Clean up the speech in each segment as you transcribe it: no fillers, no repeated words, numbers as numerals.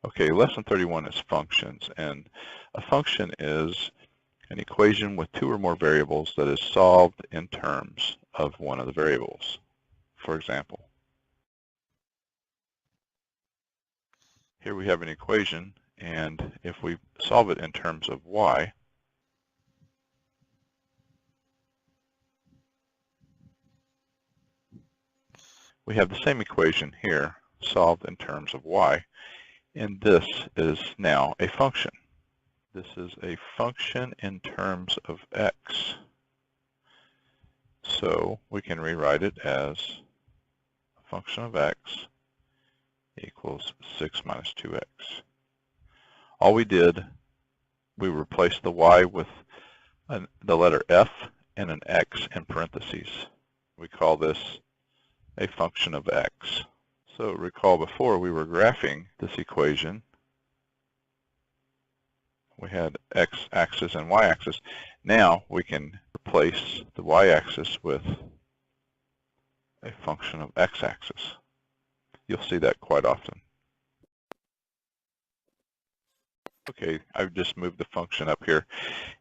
Okay, lesson 31 is functions, and a function is an equation with two or more variables that is solved in terms of one of the variables. For example, here we have an equation, and if we solve it in terms of y, we have the same equation here solved in terms of y, and this is now a function. This is a function in terms of x. So we can rewrite it as a function of x equals 6 minus 2x. All we did, we replaced the y with the letter f and an x in parentheses. We call this a function of x. So recall before we were graphing this equation, we had x-axis and y-axis. Now we can replace the y-axis with a function of x-axis. You'll see that quite often. Okay, I've just moved the function up here.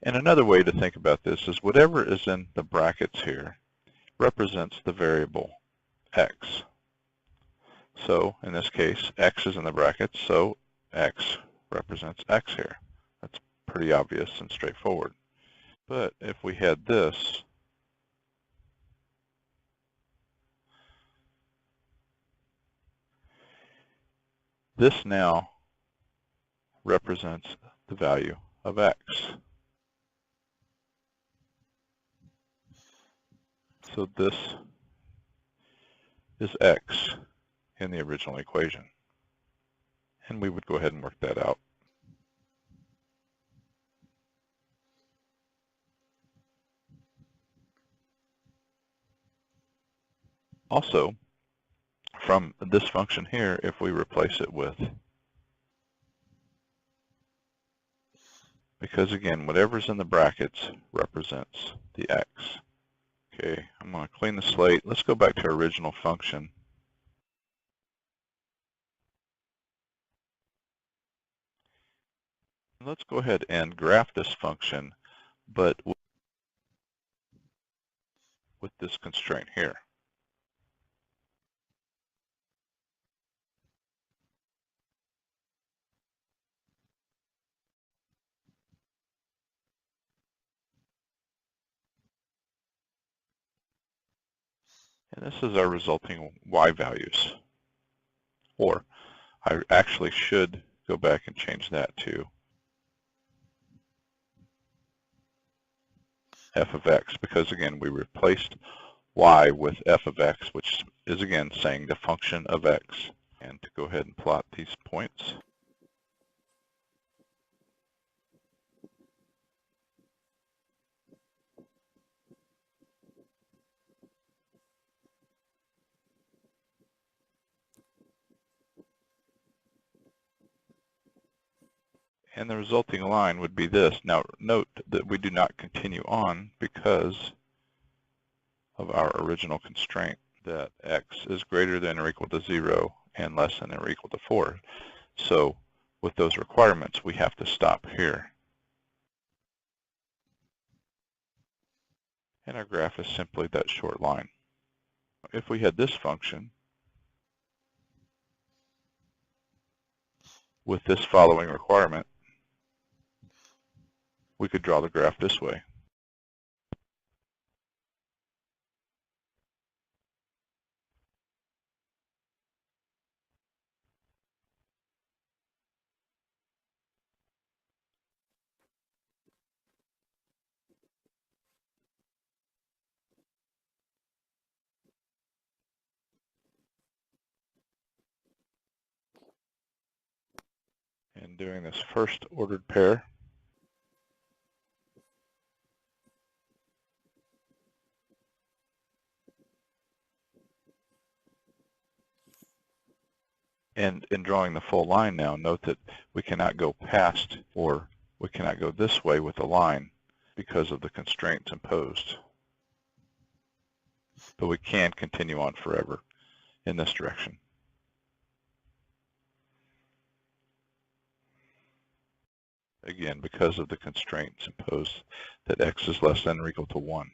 And another way to think about this is whatever is in the brackets here represents the variable x. So in this case, x is in the brackets, so x represents x here. That's pretty obvious and straightforward. But if we had this, this now represents the value of x. So this is x in the original equation. And we would go ahead and work that out. Also, from this function here, if we replace it with, because again, whatever's in the brackets represents the x. Okay, I'm going to clean the slate. Let's go back to our original function. Let's go ahead and graph this function, but with this constraint here. And this is our resulting y values. Or I actually should go back and change that to f of x, because again, we replaced y with f of x, which is again saying the function of x. And to go ahead and plot these points. And the resulting line would be this. Now note that we do not continue on because of our original constraint that x is greater than or equal to 0 and less than or equal to 4. So with those requirements, we have to stop here. And our graph is simply that short line. If we had this function with this following requirement, we could draw the graph this way. And doing this first ordered pair, and in drawing the full line now, note that we cannot go past, or we cannot go this way with the line because of the constraints imposed. But we can continue on forever in this direction. again, because of the constraints imposed that x is less than or equal to 1.